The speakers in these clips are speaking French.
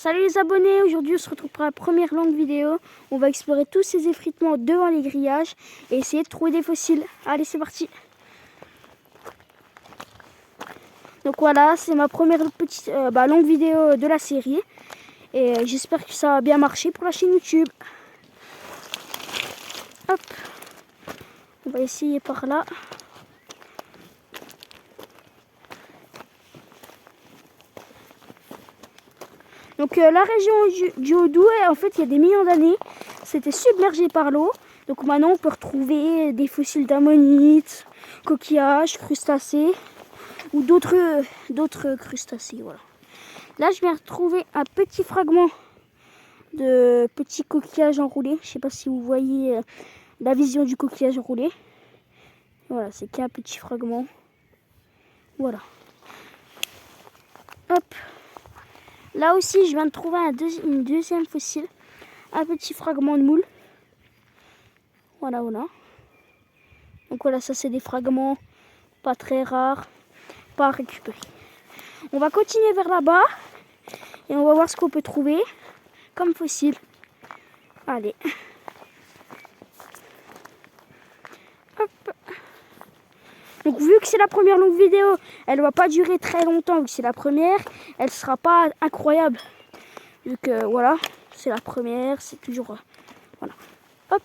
Salut les abonnés, aujourd'hui on se retrouve pour la première longue vidéo. On va explorer tous ces effritements devant les grillages et essayer de trouver des fossiles. Allez, c'est parti. Donc voilà, c'est ma première petite longue vidéo de la série. Et j'espère que ça va bien marcher pour la chaîne YouTube. Hop, on va essayer par là. Donc la région du Haut-Doubs, en fait, il y a des millions d'années, c'était submergé par l'eau. Donc maintenant, on peut retrouver des fossiles d'ammonites, coquillages, crustacés ou d'autres crustacés. Voilà. Là, je viens retrouver un petit fragment de petit coquillage enroulé. Je ne sais pas si vous voyez la vision du coquillage enroulé. Voilà, c'est qu'un petit fragment. Voilà. Hop. Là aussi, je viens de trouver une deuxième fossile. Un petit fragment de moule. Voilà, voilà. Donc voilà, ça c'est des fragments pas très rares, pas à récupérer. On va continuer vers là-bas et on va voir ce qu'on peut trouver comme fossile. Allez. Hop. Donc vu que c'est la première longue vidéo, elle va pas durer très longtemps vu que c'est la première. Elle sera pas incroyable. Vu que voilà, c'est la première, c'est toujours... voilà. Hop.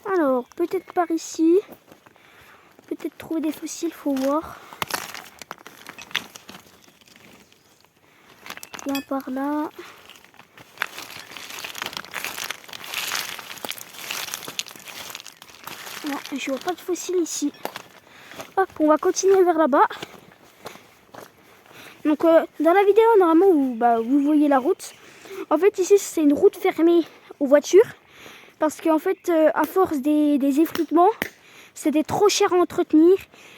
Alors, peut-être par ici. Peut-être trouver des fossiles, faut voir. Bien par là. Non, je vois pas de fossiles ici. Hop, on va continuer vers là-bas. Donc dans la vidéo, normalement, vous voyez la route. En fait, ici, c'est une route fermée aux voitures. Parce qu'en fait, à force des effritements, c'était trop cher à entretenir.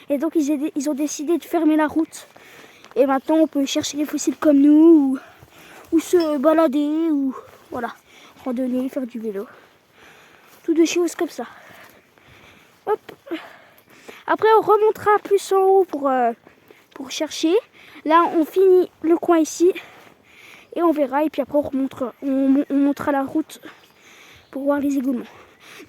Et donc, ils ont décidé de fermer la route. Et maintenant, on peut chercher des fossiles comme nous. Ou se balader. Ou voilà, randonner, faire du vélo. Toutes des choses comme ça. Hop. Après, on remontera plus en haut pour chercher. Là, on finit le coin ici. Et on verra. Et puis après, on montera la route pour voir les égoulements.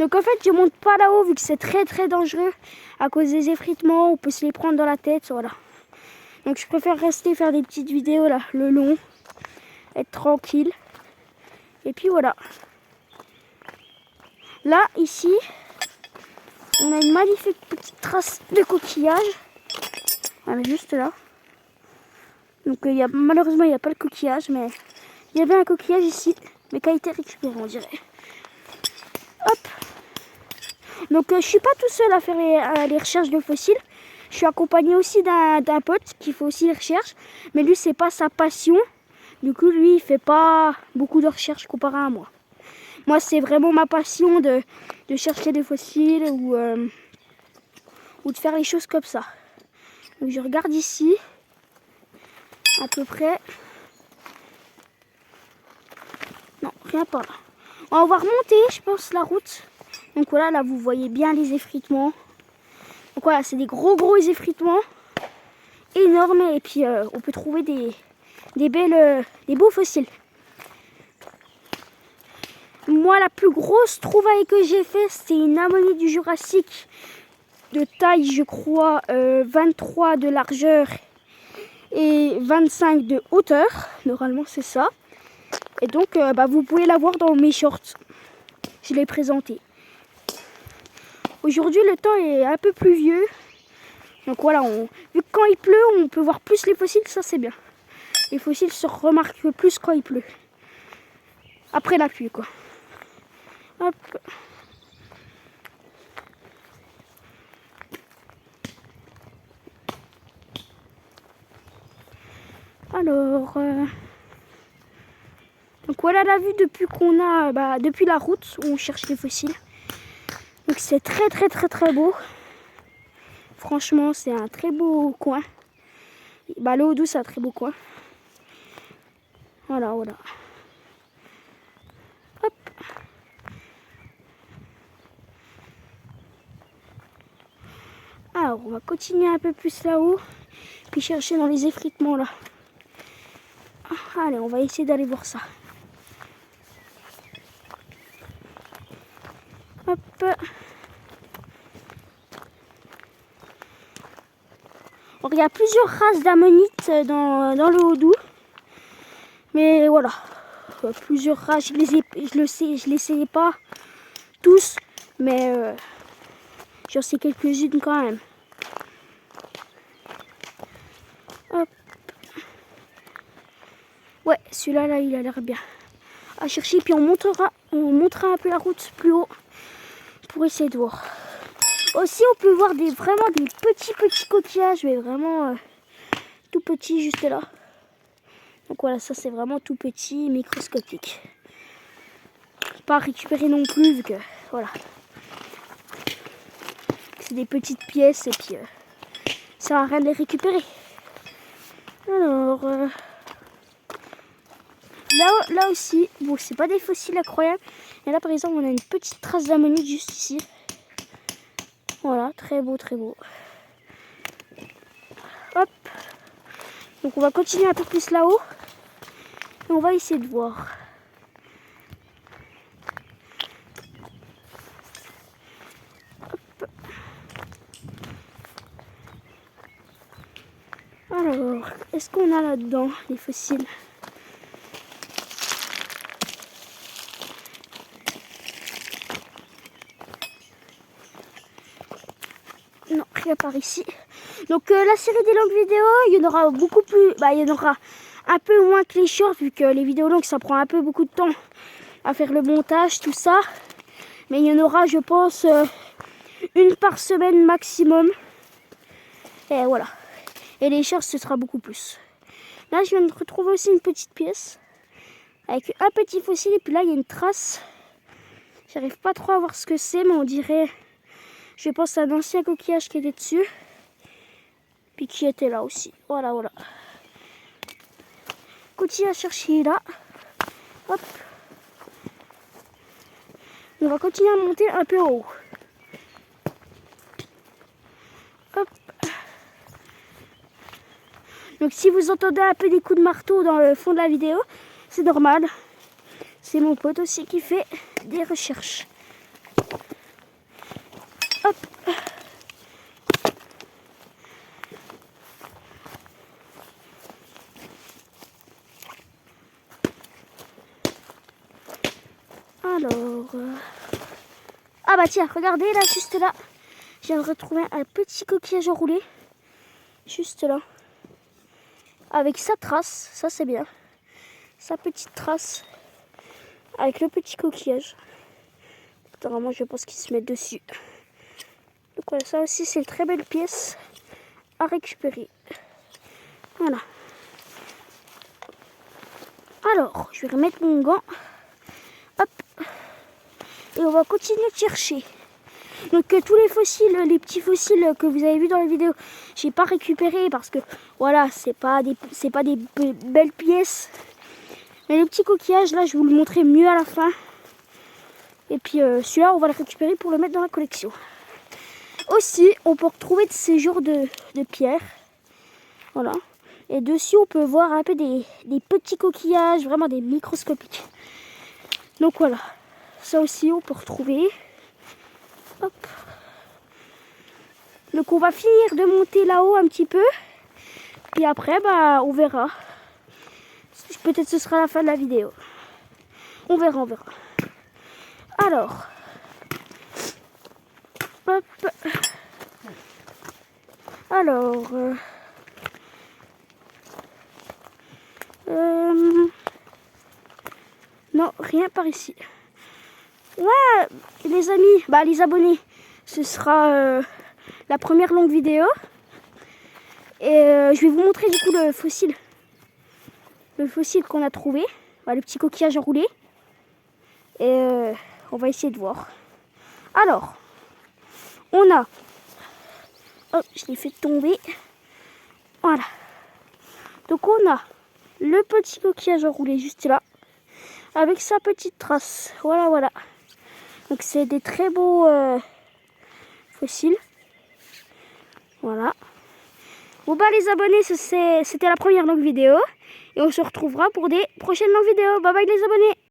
Donc en fait, je monte pas là-haut vu que c'est très très dangereux. À cause des effritements, on peut se les prendre dans la tête. Voilà. Donc je préfère rester faire des petites vidéos là, le long. Être tranquille. Et puis voilà. Là, ici, on a une magnifique petite trace de coquillage. Voilà, juste là. Donc malheureusement, il n'y a pas le coquillage, mais il y avait un coquillage ici, mais qui a été récupéré, on dirait. Hop. Donc je suis pas tout seul à faire les recherches de fossiles. Je suis accompagné aussi d'un pote qui fait aussi les recherches. Mais lui, c'est pas sa passion. Du coup, lui, il fait pas beaucoup de recherches comparé à moi. Moi, c'est vraiment ma passion de chercher des fossiles ou de faire les choses comme ça. Donc je regarde ici, à peu près. Non, rien par là. On va remonter, je pense, la route. Donc voilà, là, vous voyez bien les effritements. Donc voilà, c'est des gros effritements. Énormes. Et puis, on peut trouver des beaux fossiles. Moi, la plus grosse trouvaille que j'ai fait, c'était une ammonite du Jurassique de taille, je crois, 23 de largeur et 25 de hauteur. Normalement, c'est ça. Et donc, vous pouvez la voir dans mes shorts. Je l'ai présenté. Aujourd'hui, le temps est un peu pluvieux. Donc voilà, vu que quand il pleut, on peut voir plus les fossiles, ça c'est bien. Les fossiles se remarquent plus quand il pleut. Après la pluie, quoi. Hop. Alors, donc voilà la vue depuis qu'on a, depuis la route où on cherche les fossiles. Donc c'est très beau. Franchement, c'est un très beau coin. Le Haut-Doubs, c'est un très beau coin. Voilà. Hop. Alors, on va continuer un peu plus là-haut, puis chercher dans les effritements là. Allez, on va essayer d'aller voir ça. Hop. Alors, il y a plusieurs races d'ammonites dans le Haut-Doubs. Mais voilà, plusieurs races, je les sais pas tous, mais j'en sais quelques-unes quand même. Hop. Ouais, celui-là, là, il a l'air bien à chercher. Puis on montrera un peu la route plus haut pour essayer de voir. Aussi, on peut voir vraiment des petits coquillages, mais vraiment tout petits juste là. Donc voilà, ça c'est vraiment tout petit, microscopique. Pas récupérer non plus, vu que voilà. C'est des petites pièces et puis ça sert à rien de les récupérer. Alors, là aussi, bon, c'est pas des fossiles incroyables. Et là, par exemple, on a une petite trace d'ammonite juste ici. Voilà, très beau, très beau. Hop. Donc, on va continuer un peu plus là-haut. Et on va essayer de voir. Hop. Alors, est-ce qu'on a là-dedans les fossiles ? Non, rien par ici. Donc la série des longues vidéos, il y en aura beaucoup plus. Il y en aura un peu moins que les shorts, vu que les vidéos longues, ça prend un peu beaucoup de temps à faire le montage, tout ça. Mais il y en aura, je pense, une par semaine maximum. Et voilà. Et les shorts, ce sera beaucoup plus. Là, je viens de retrouver aussi une petite pièce avec un petit fossile. Et puis là, il y a une trace. J'arrive pas trop à voir ce que c'est, mais on dirait, je pense, un ancien coquillage qui était dessus. Puis qui était là aussi. Voilà, voilà. Continue à chercher là. Hop. On va continuer à monter un peu en haut. Hop. Donc si vous entendez un peu des coups de marteau dans le fond de la vidéo, c'est normal. C'est mon pote aussi qui fait des recherches. Hop. Alors... Ah bah tiens, regardez là, juste là. Je viens de retrouver un petit coquillage enroulé. Juste là. Avec sa trace, ça c'est bien. Sa petite trace. Avec le petit coquillage. Normalement, je pense qu'il se met dessus. Donc voilà, ça aussi c'est une très belle pièce à récupérer. Voilà. Alors, je vais remettre mon gant. Hop. Et on va continuer de chercher. Donc tous les fossiles, les petits fossiles que vous avez vus dans la vidéo, j'ai pas récupéré parce que voilà, c'est pas des belles pièces. Mais les petits coquillages, là, je vais vous le montrer mieux à la fin. Et puis celui-là, on va le récupérer pour le mettre dans la collection. Aussi, on peut retrouver de ces genres de pierres. Voilà. Et dessus, on peut voir un peu des petits coquillages, vraiment des microscopiques. Donc voilà. Ça aussi, on peut retrouver. Hop. Donc on va finir de monter là-haut un petit peu. Puis après, on verra. Peut-être ce sera la fin de la vidéo. On verra, on verra. Alors. Hop. Alors. Non, rien par ici. Ouais, les amis, les abonnés, ce sera la première longue vidéo. Et je vais vous montrer du coup le fossile. Le fossile qu'on a trouvé. Le petit coquillage enroulé. Et on va essayer de voir. Alors, on a... Hop, je l'ai fait tomber. Voilà. Donc on a le petit coquillage enroulé juste là. Avec sa petite trace. Voilà, voilà. Donc c'est des très beaux fossiles. Voilà. Bon bah les abonnés, c'était la première longue vidéo. Et on se retrouvera pour des prochaines longues vidéos. Bye bye les abonnés.